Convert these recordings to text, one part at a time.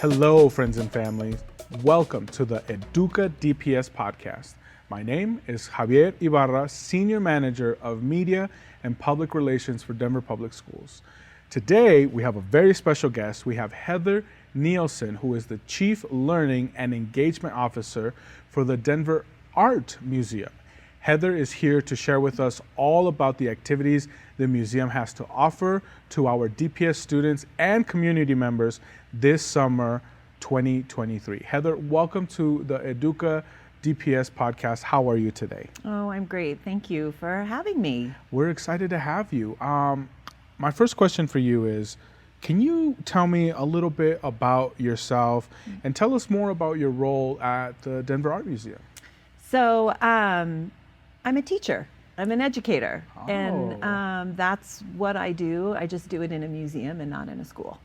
Hello, friends and family. Welcome to the Educa DPS podcast. My name is Javier Ibarra, Senior Manager of Media and Public Relations for Denver Public Schools. Today, we have a very special guest. We have Heather Nielsen, who is the Chief Learning and Engagement Officer for the Denver Art Museum. Heather is here to share with us all about the activities the museum has to offer to our DPS students and community members this summer 2023. Heather, welcome to the Educa DPS podcast. How are you today? Oh, I'm great. Thank you for having me. We're excited to have you. My first question for you is, can you tell me a little bit about yourself and tell us more about your role at the Denver Art Museum? So I'm a teacher. I'm an educator. Oh. And that's what I do. I just do it in a museum and not in a school.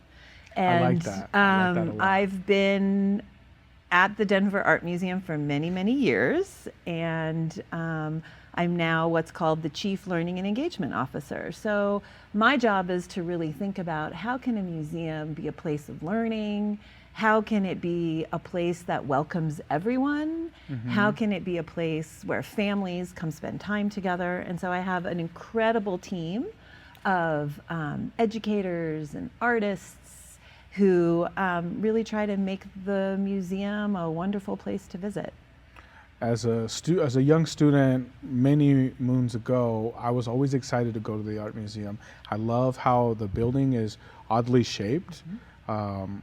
And I like that. I like that a lot. I've been at the Denver Art Museum for many, many years. And I'm now what's called the Chief Learning and Engagement Officer. So my job is to really think about how can a museum be a place of learning? How can it be a place that welcomes everyone? Mm-hmm. How can it be a place where families come spend time together? And so I have an incredible team of educators and artists who really try to make the museum a wonderful place to visit. As a young student many moons ago, I was always excited to go to the art museum. I love how the building is oddly shaped. Mm-hmm.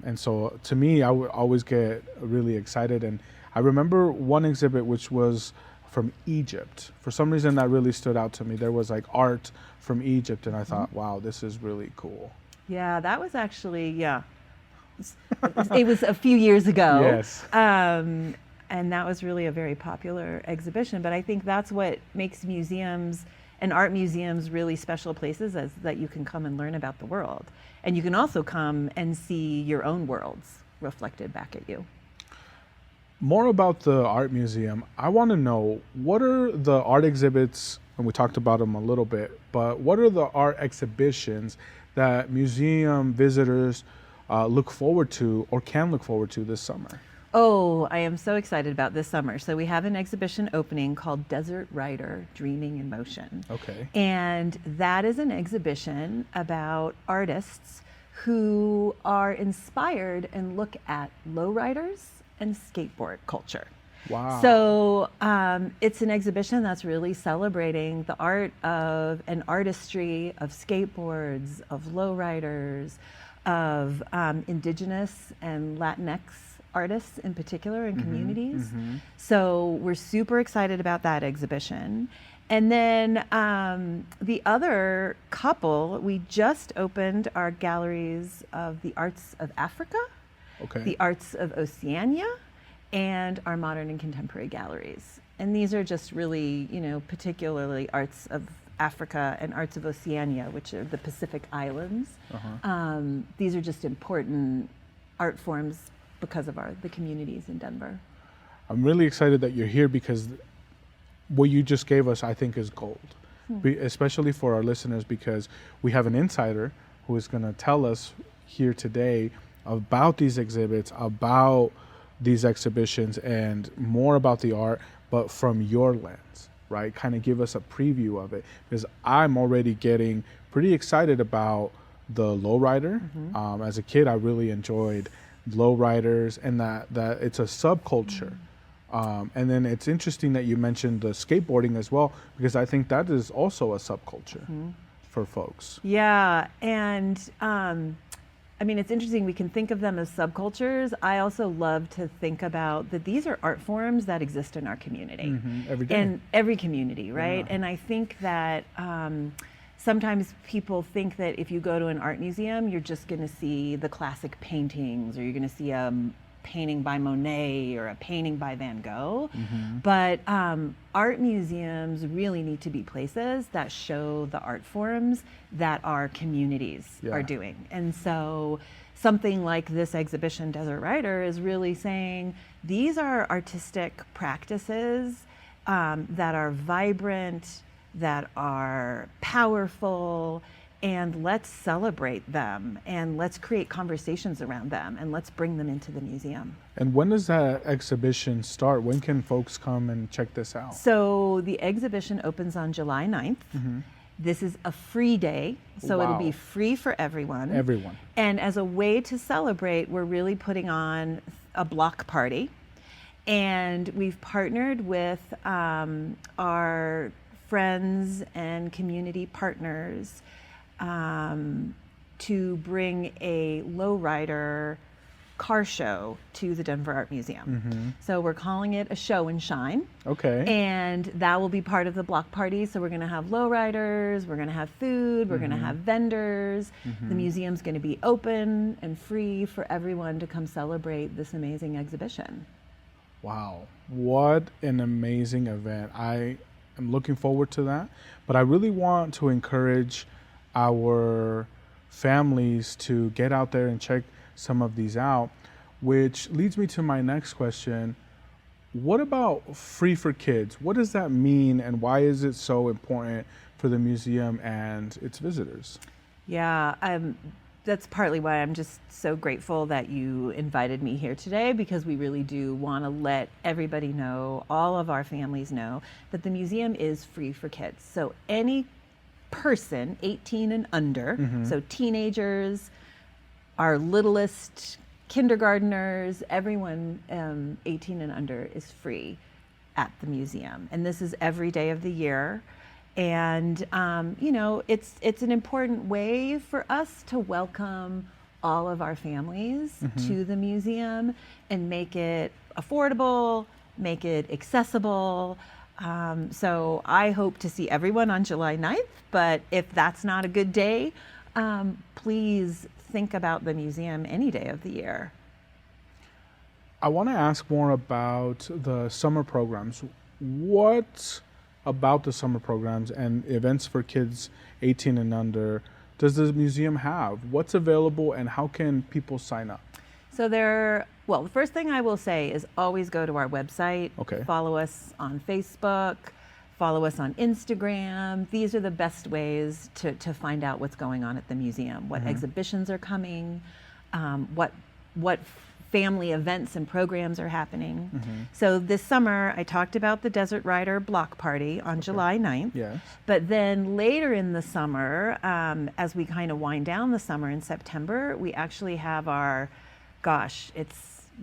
And so to me, I would always get really excited. And I remember one exhibit which was from Egypt. For some reason that really stood out to me. There was like art from Egypt, and I thought, wow, this is really cool. Yeah, that was actually, it was a few years ago. Yes. And that was really a very popular exhibition. But I think that's what makes museums and art museums really special places, is that you can come and learn about the world. And you can also come and see your own worlds reflected back at you. More about the art museum. I want to know, what are the art exhibits, and we talked about them a little bit, but what are the art exhibitions that museum visitors look forward to or can look forward to this summer? Oh, I am so excited about this summer. So we have an exhibition opening called Desert Rider, Dreaming in Motion. Okay. And that is an exhibition about artists who are inspired and look at lowriders and skateboard culture. Wow. So it's an exhibition that's really celebrating the art of an artistry of skateboards, of lowriders, of indigenous and Latinx artists in particular and communities. Mm-hmm. So we're super excited about that exhibition. And then the other couple, we just opened our galleries of the arts of Africa, the arts of Oceania, and our modern and contemporary galleries. And these are just really, particularly arts of Africa and arts of Oceania, which are the Pacific Islands. Uh-huh. These are just important art forms because of the communities in Denver. I'm really excited that you're here because what you just gave us, I think, is gold, especially for our listeners, because we have an insider who is going to tell us here today about these exhibits, about these exhibitions, and more about the art, but from your lens, right? Kind of give us a preview of it, because I'm already getting pretty excited about the lowrider. Mm-hmm. As a kid, I really enjoyed lowriders, and that it's a subculture. And then it's interesting that you mentioned the skateboarding as well, because I think that is also a subculture for folks. Yeah, and it's interesting, we can think of them as subcultures. I also love to think about that these are art forms that exist in our community. Every day. In every community, right? Yeah. And I think that sometimes people think that if you go to an art museum, you're just going to see the classic paintings, or you're going to see a painting by Monet or a painting by Van Gogh. Mm-hmm. But art museums really need to be places that show the art forms that our communities are doing. And so something like this exhibition, Desert Rider, is really saying these are artistic practices that are vibrant, that are powerful, and let's celebrate them, and let's create conversations around them, and let's bring them into the museum. And when does that exhibition start? When can folks come and check this out? So the exhibition opens on July 9th. This is a free day, so it'll be Wow. free for everyone. Everyone. And as a way to celebrate, we're really putting on a block party. And we've partnered with our friends and community partners to bring a lowrider car show to the Denver Art Museum. So we're calling it a show and shine. Okay. And that will be part of the block party. So we're going to have lowriders, we're going to have food, we're going to have vendors. The museum's going to be open and free for everyone to come celebrate this amazing exhibition. Wow, what an amazing event. I am looking forward to that. But I really want to encourage our families to get out there and check some of these out, which leads me to my next question. What about free for kids? What does that mean, and why is it so important for the museum and its visitors? Yeah, that's partly why I'm just so grateful that you invited me here today, because we really do want to let everybody know, all of our families know, that the museum is free for kids. So any person 18 and under, so teenagers, our littlest kindergartners, everyone 18 and under is free at the museum. And this is every day of the year. And, you know, it's an important way for us to welcome all of our families to the museum and make it affordable, make it accessible. So I hope to see everyone on July 9th, but if that's not a good day, please think about the museum any day of the year. I want to ask more about the summer programs. What about the summer programs and events for kids 18 and under does the museum have? What's available, and how can people sign up? So well, the first thing I will say is always go to our website. Okay. Follow us on Facebook, follow us on Instagram. These are the best ways to find out what's going on at the museum, what exhibitions are coming, what family events and programs are happening. So this summer, I talked about the Desert Rider Block Party on July 9th. Yes. But then later in the summer, as we kind of wind down the summer in September, we actually have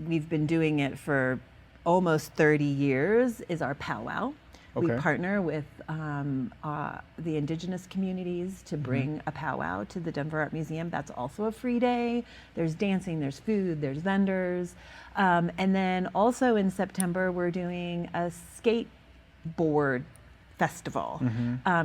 we've been doing it for almost 30 years, is our powwow. We Okay. partner with the indigenous communities to bring a powwow to the Denver Art Museum. That's also a free day. There's dancing, there's food, there's vendors. And then also in September, we're doing a skateboard festival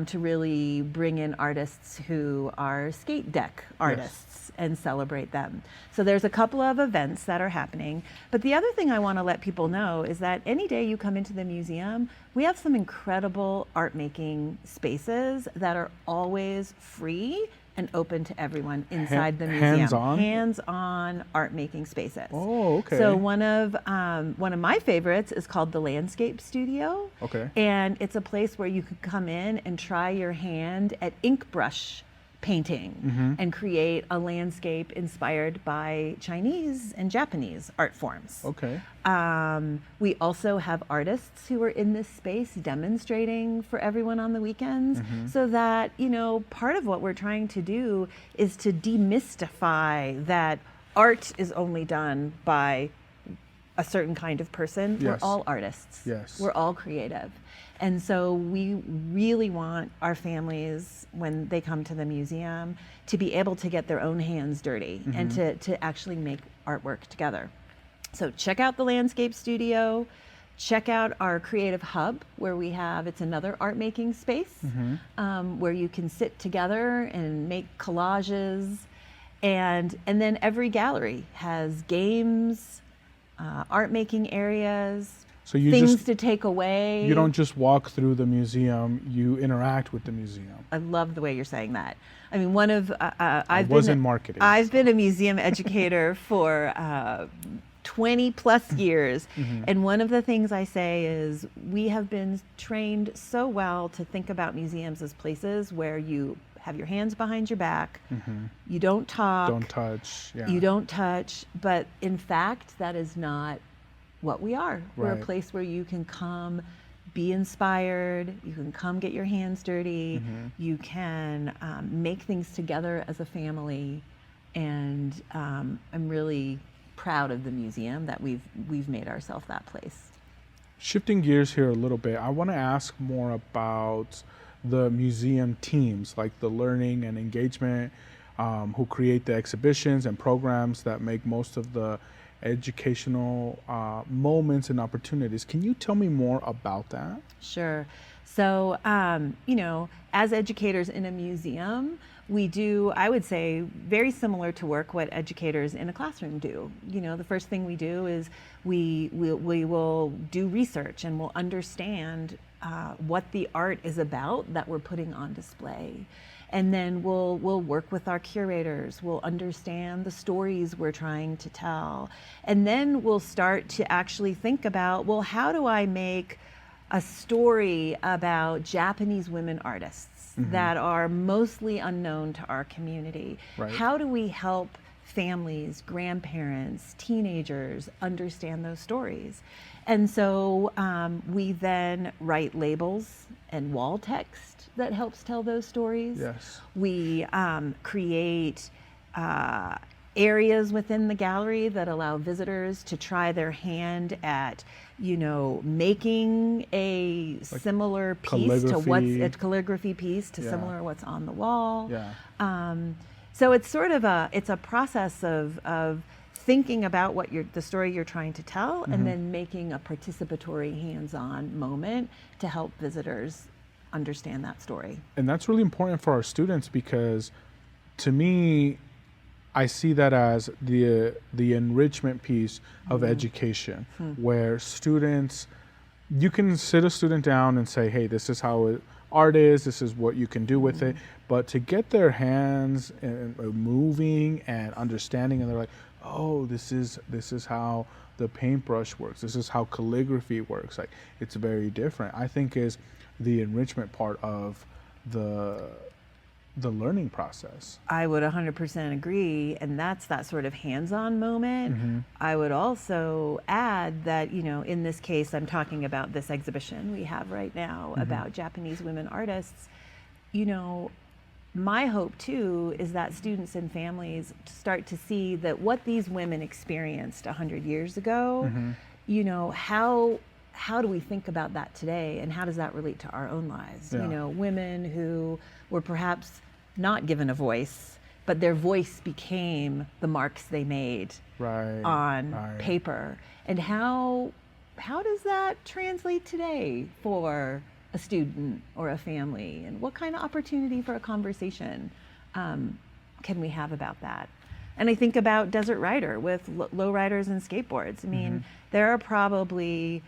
to really bring in artists who are skate deck artists and celebrate them. So there's a couple of events that are happening. But the other thing I want to let people know is that any day you come into the museum, we have some incredible art making spaces that are always free and open to everyone inside the museum. Hands-on? Hands-on art making spaces. Oh, okay. So one of my favorites is called the Landscape Studio. Okay. And it's a place where you could come in and try your hand at ink brush painting and create a landscape inspired by Chinese and Japanese art forms. Okay. We also have artists who are in this space demonstrating for everyone on the weekends, so that, you know, part of what we're trying to do is to demystify that art is only done by a certain kind of person. Yes. We're all artists. Yes. We're all creative. And so we really want our families, when they come to the museum, to be able to get their own hands dirty and to actually make artwork together. So check out the Landscape Studio, check out our Creative Hub, where it's another art making space where you can sit together and make collages. And then every gallery has games, art making areas, So you things to take away. You don't just walk through the museum, you interact with the museum. I love the way you're saying that. I mean, I've wasn't marketing. I've been a museum educator for 20 plus years. And one of the things I say is we have been trained so well to think about museums as places where you have your hands behind your back. You don't talk. Don't touch. Yeah. You don't touch. But in fact, that is not what we are. We're a Right. place where you can come be inspired. You can come get your hands dirty. You can make things together as a family. And I'm really proud of the museum that we've made ourselves that place. Shifting gears here a little bit, I want to ask more about the museum teams, like the learning and engagement, who create the exhibitions and programs that make most of the educational moments and opportunities. Can you tell me more about that? Sure. So, as educators in a museum, we do, I would say, very similar to what educators in a classroom do. The first thing we do is we will do research, and we'll understand what the art is about that we're putting on display. And then we'll work with our curators. We'll understand the stories we're trying to tell. And then we'll start to actually think about, well, how do I make a story about Japanese women artists that are mostly unknown to our community? Right. How do we help families, grandparents, teenagers understand those stories? And so we then write labels and wall text that helps tell those stories. Yes. We create areas within the gallery that allow visitors to try their hand at, making a similar piece to what's a calligraphy piece to similar what's on the wall. Yeah. So it's sort of it's a process of thinking about the story you're trying to tell, and then making a participatory, hands-on moment to help visitors understand that story. And that's really important for our students, because to me, I see that as the enrichment piece of education, where students, you can sit a student down and say, hey, this is how art is, this is what you can do with it. But to get their hands moving and understanding, and they're like, oh, this is how the paintbrush works, this is how calligraphy works, like, it's very different, I think is the enrichment part of the learning process. I would 100% agree, and that's that sort of hands-on moment. I would also add that, in this case, I'm talking about this exhibition we have right now about Japanese women artists. My hope too is that students and families start to see that what these women experienced 100 years ago, how do we think about that today, and how does that relate to our own lives? Yeah. Women who were perhaps not given a voice, but their voice became the marks they made on paper. And how does that translate today for a student or a family? And what kind of opportunity for a conversation can we have about that? And I think about Desert Rider with lowriders and skateboards. I mean, there are probably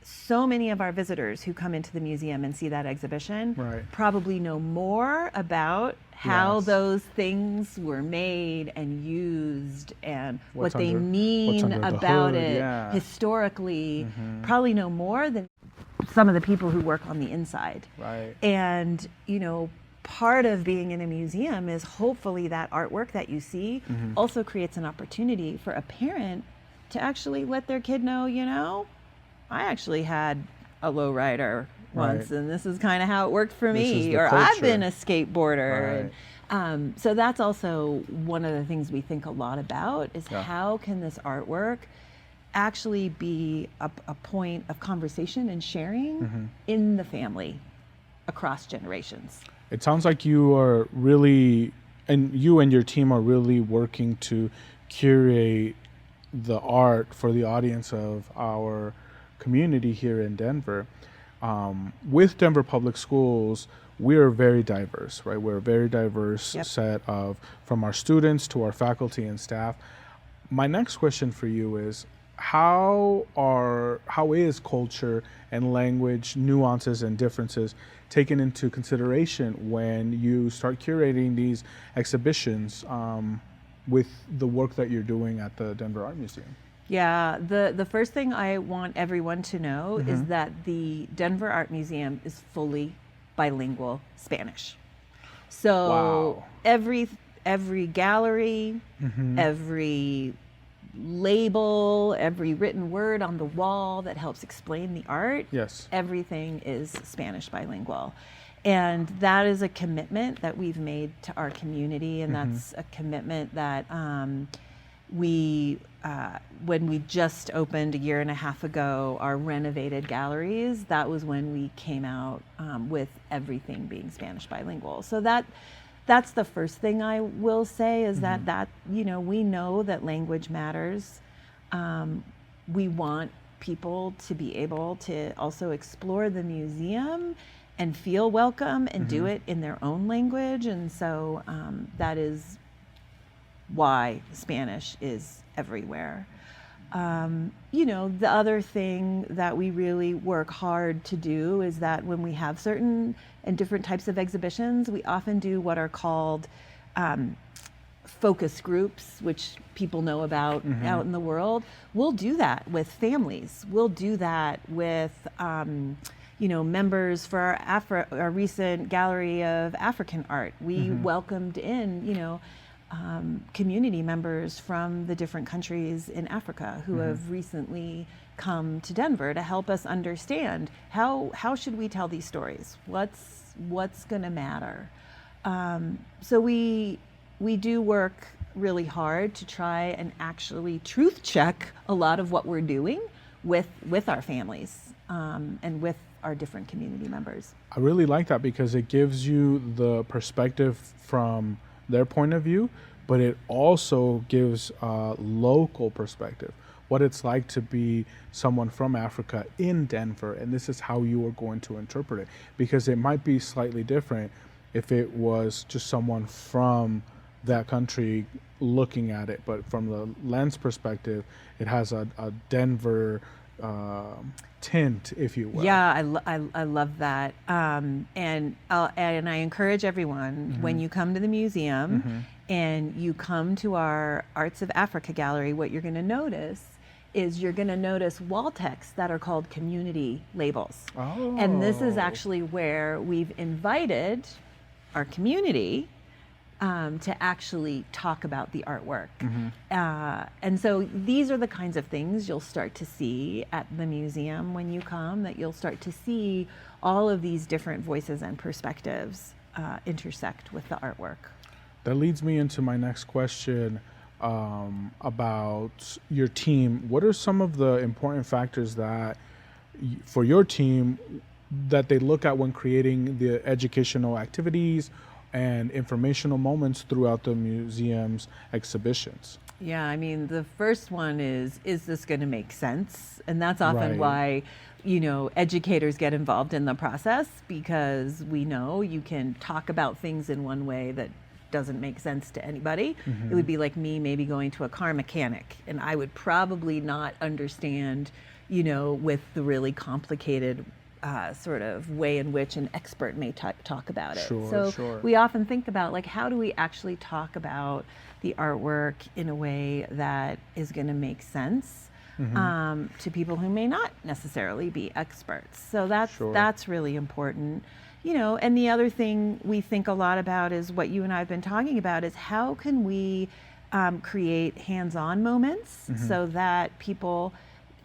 so many of our visitors who come into the museum and see that exhibition probably know more about how those things were made and used, and what they mean about it historically, probably know more than some of the people who work on the inside. Right. And, part of being in a museum is hopefully that artwork that you see also creates an opportunity for a parent to actually let their kid know, I actually had a lowrider once, and this is kind of how it worked for me, or I've been a skateboarder. And, so that's also one of the things we think a lot about is how can this artwork actually be a point of conversation and sharing in the family across generations. It sounds like you are really, and you and your team are really working to curate the art for the audience of our community here in Denver. With Denver Public Schools, we're very diverse, right? We're a very diverse set of, from our students to our faculty and staff. My next question for you is, how is culture and language nuances and differences taken into consideration when you start curating these exhibitions with the work that you're doing at the Denver Art Museum? Yeah, the first thing I want everyone to know is that the Denver Art Museum is fully bilingual Spanish. So Wow. every gallery, every label, every written word on the wall that helps explain the art, Yes. everything is Spanish bilingual. And that is a commitment that we've made to our community, and that's a commitment that when we just opened a year and a half ago, our renovated galleries, that was when we came out with everything being Spanish bilingual. So that's the first thing I will say is that we know that language matters. We want people to be able to also explore the museum and feel welcome and do it in their own language. And so that is why Spanish is everywhere. The other thing that we really work hard to do is that when we have certain and different types of exhibitions, we often do what are called focus groups, which people know about out in the world. We'll do that with families. We'll do that with members for our recent Gallery of African Art. We welcomed in, community members from the different countries in Africa who have recently come to Denver to help us understand how should we tell these stories? What's going to matter? So we do work really hard to try and actually truth check a lot of what we're doing with our families and with our different community members. I really like that because it gives you the perspective from their point of view, but it also gives a local perspective, what it's like to be someone from Africa in Denver, and this is how you are going to interpret it, because it might be slightly different if it was just someone from that country looking at it, but from the lens perspective, it has a Denver tint, if you will. Yeah, I love that, and I encourage everyone when you come to the museum and you come to our Arts of Africa gallery, what you're going to notice is you're going to notice wall texts that are called community labels. Oh. And this is actually where we've invited our community to actually talk about the artwork. And so these are the kinds of things you'll start to see at the museum when you come, that you'll start to see all of these different voices and perspectives intersect with the artwork. That leads me into my next question about your team. What are some of the important factors that for your team that they look at when creating the educational activities and informational moments throughout the museum's exhibitions? Yeah, I mean, the first one is this going to make sense? And that's often Right. why, educators get involved in the process, because we know you can talk about things in one way that doesn't make sense to anybody. It would be like me maybe going to a car mechanic, and I would probably not understand, with the really complicated sort of way in which an expert may talk about it. Sure. We often think about, like, how do we actually talk about the artwork in a way that is going to make sense to people who may not necessarily be experts. So that's really important. And the other thing we think a lot about is what you and I have been talking about, is how can we create hands-on moments so that people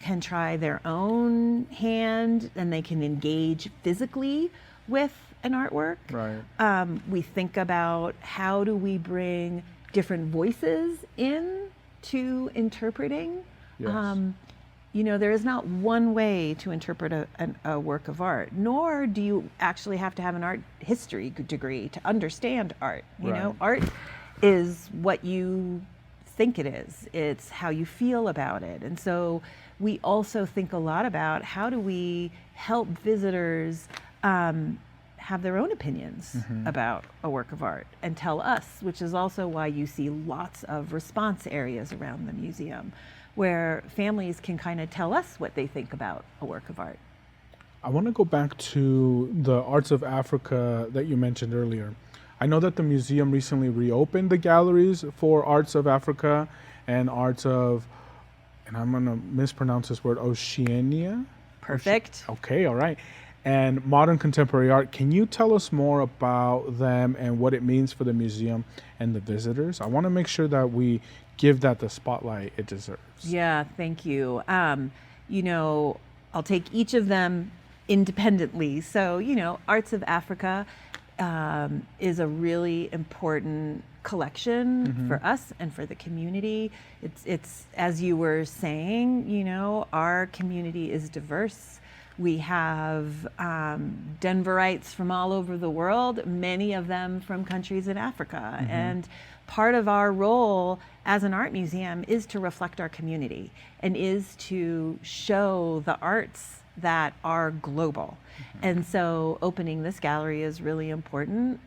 can try their own hand and they can engage physically with an artwork. Right. We think about how do we bring different voices in to interpreting. Yes. There is not one way to interpret a work of art, nor do you actually have to have an art history degree to understand art. Right. Art is what you think it is. It's how you feel about it. And so we also think a lot about how do we help visitors have their own opinions about a work of art and tell us, which is also why you see lots of response areas around the museum where families can kind of tell us what they think about a work of art. I want to go back to the Arts of Africa that you mentioned earlier. I know that the museum recently reopened the galleries for Arts of Africa and Arts of, and I'm going to mispronounce this word, Oceania? Perfect. Okay, all right. and modern contemporary art. Can you tell us more about them and what it means for the museum and the visitors? I want to make sure that we give that the spotlight it deserves. Yeah, thank you. You know, I'll take each of them independently. So, you know, Arts of Africa is a really important collection for us and for the community. It's as you were saying, you know, our community is diverse. We have Denverites from all over the world, many of them from countries in Africa. And part of our role as an art museum is to reflect our community and is to show the arts that are global. And so opening this gallery is really important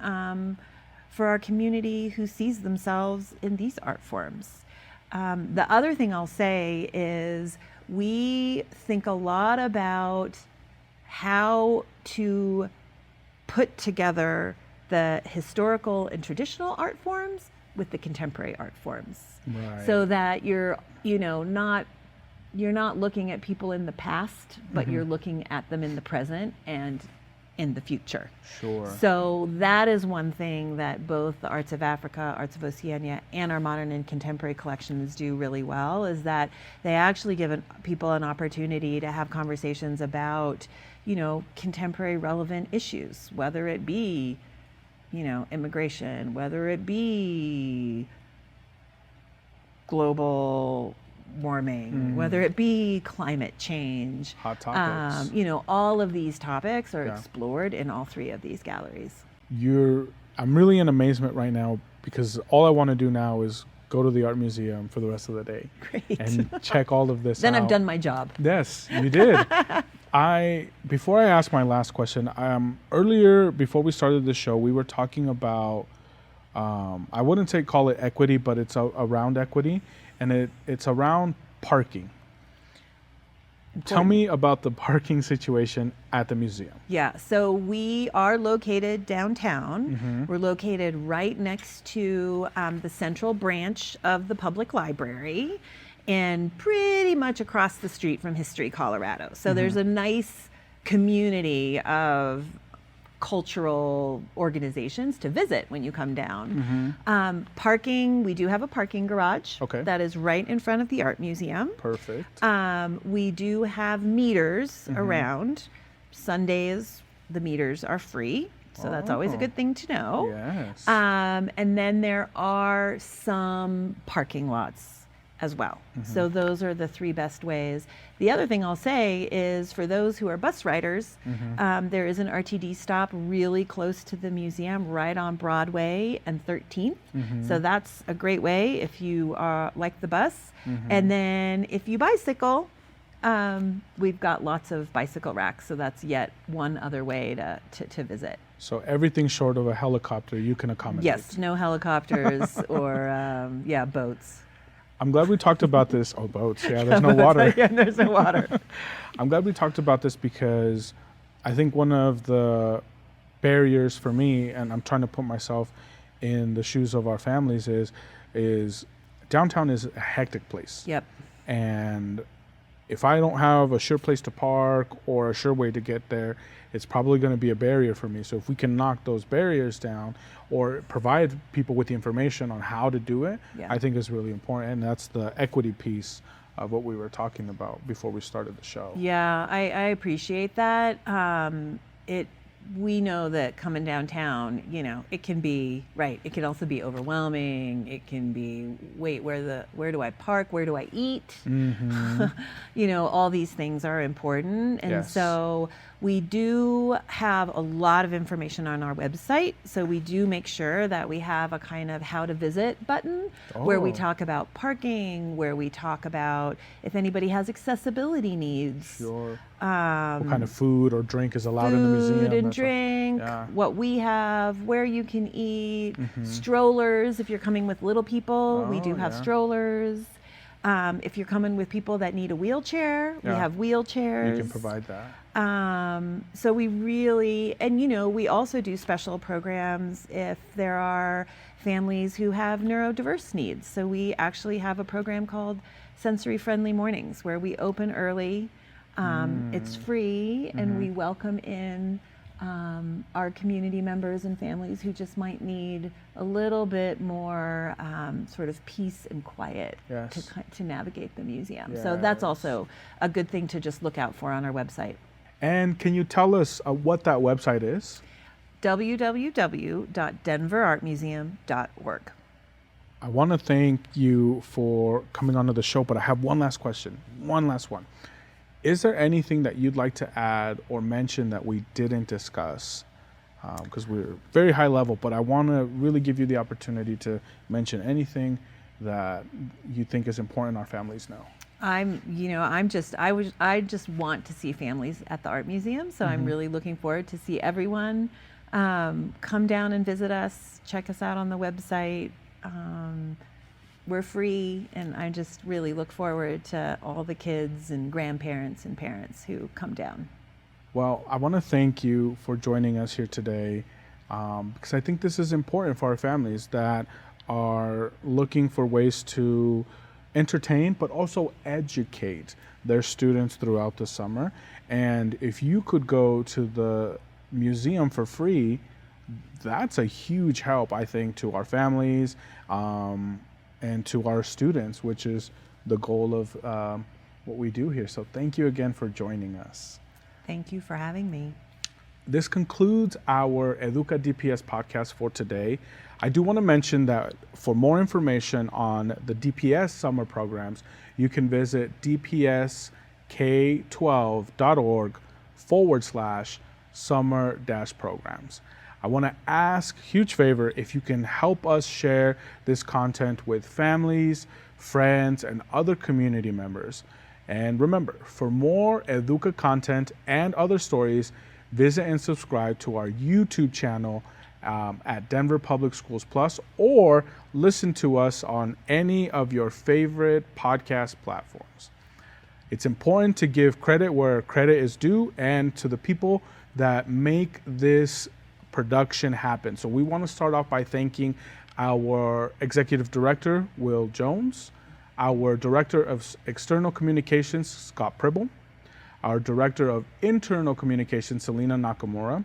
for our community who sees themselves in these art forms. The other thing I'll say is we think a lot about how to put together the historical and traditional art forms with the contemporary art forms. Right. So that you're not looking at people in the past, but you're looking at them in the present and in the future. Sure. So that is one thing that both the Arts of Africa, Arts of Oceania, and our modern and contemporary collections do really well, is that they actually give people an opportunity to have conversations about, you know, contemporary relevant issues, whether it be, you know, immigration, whether it be global warming, whether it be climate change, Hot topics. you know, all of these topics are explored in all three of these galleries. I'm really in amazement right now because all I want to do now is go to the art museum for the rest of the day. Great. And check all of this Then out. I've done my job. Yes, you did. Before I ask my last question, earlier before we started the show, we were talking about I wouldn't call it equity, but it's around equity, and it's around parking. Tell me about the parking situation at the museum. Yeah, so we are located downtown. We're located right next to the central branch of the public library and pretty much across the street from History Colorado. So there's a nice community of cultural organizations to visit when you come down. Parking, we do have a parking garage that is right in front of the art museum. Perfect. We do have meters around. Sundays, the meters are free. So that's always a good thing to know. Yes. And then there are some parking lots as well. So those are the three best ways. The other thing I'll say is for those who are bus riders, there is an RTD stop really close to the museum, right on Broadway and 13th. So that's a great way if you like the bus. And then if you bicycle, we've got lots of bicycle racks. So that's yet one other way to visit. So everything short of a helicopter you can accommodate. Yes, no helicopters or boats. I'm glad we talked about this. Oh, boats. Yeah, there's no water. Yeah, there's no water. I'm glad we talked about this because I think one of the barriers for me, and I'm trying to put myself in the shoes of our families, is downtown is a hectic place. Yep. And if I don't have a sure place to park or a sure way to get there, it's probably going to be a barrier for me. So if we can knock those barriers down or provide people with the information on how to do it, I think is really important. And that's the equity piece of what we were talking about before we started the show. Yeah, I appreciate that. We know that coming downtown, you know, it can be, it can also be overwhelming. It can be, where do I park? Where do I eat? You know, all these things are important. And so we do have a lot of information on our website. So we do make sure that we have a kind of how to visit button where we talk about parking, where we talk about if anybody has accessibility needs. Sure. What kind of food or drink is allowed in the museum? Food and drink, what we have, where you can eat, strollers. If you're coming with little people, we do have strollers. If you're coming with people that need a wheelchair, we have wheelchairs. You can provide that. So we really, and you know, we also do special programs if there are families who have neurodiverse needs. So we actually have a program called Sensory Friendly Mornings where we open early It's free, and we welcome in our community members and families who just might need a little bit more sort of peace and quiet Yes. to navigate the museum. So that's also a good thing to just look out for on our website. And can you tell us what that website is? www.denverartmuseum.org. I want to thank you for coming onto the show, but I have one last question. One last one. Is there anything that you'd like to add or mention that we didn't discuss? Because we're very high level, but I want to really give you the opportunity to mention anything that you think is important our families know. I just want to see families at the art museum, so I'm really looking forward to see everyone come down and visit us, check us out on the website. We're free, and I just really look forward to all the kids and grandparents and parents who come down. Well, I want to thank you for joining us here today, because I think this is important for our families that are looking for ways to entertain but also educate their students throughout the summer. And if you could go to the museum for free, that's a huge help, I think, to our families and to our students, which is the goal of what we do here. So thank you again for joining us. Thank you for having me. This concludes our Educa DPS podcast for today. I do want to mention that for more information on the DPS summer programs, you can visit dpsk12.org/summer-programs. I want to ask, huge favor, if you can help us share this content with families, friends, and other community members. And remember, for more Educa content and other stories, visit and subscribe to our YouTube channel at Denver Public Schools Plus, or listen to us on any of your favorite podcast platforms. It's important to give credit where credit is due and to the people that make this production happen. So we want to start off by thanking our Executive Director, Will Jones, our Director of External Communications, Scott Pribble, our Director of Internal Communications, Selena Nakamura,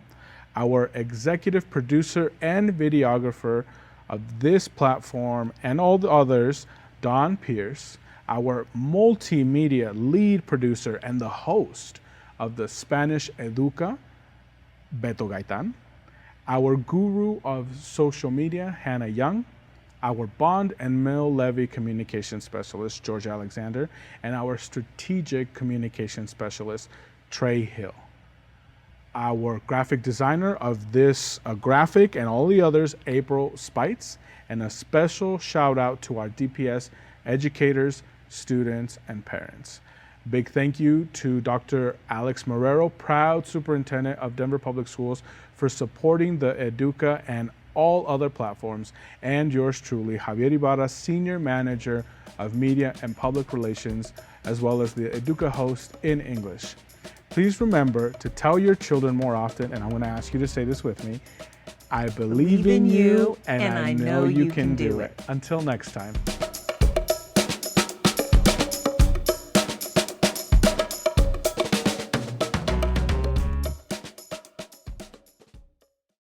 our Executive Producer and Videographer of this platform and all the others, Don Pierce, our Multimedia Lead Producer and the host of the Spanish Educa, Beto Gaitan, our Guru of Social Media, Hannah Young, our Bond and Mill Levy Communication Specialist, George Alexander, and our Strategic Communication Specialist, Trey Hill. Our graphic designer of this graphic and all the others, April Spites, and a special shout out to our DPS educators, students, and parents. Big thank you to Dr. Alex Marrero, proud superintendent of Denver Public Schools, for supporting the Educa and all other platforms, and yours truly, Javier Ibarra, Senior Manager of Media and Public Relations, as well as the Educa host in English. Please remember to tell your children more often, and I'm going to ask you to say this with me. I believe in you, and I know you can do it. Until next time.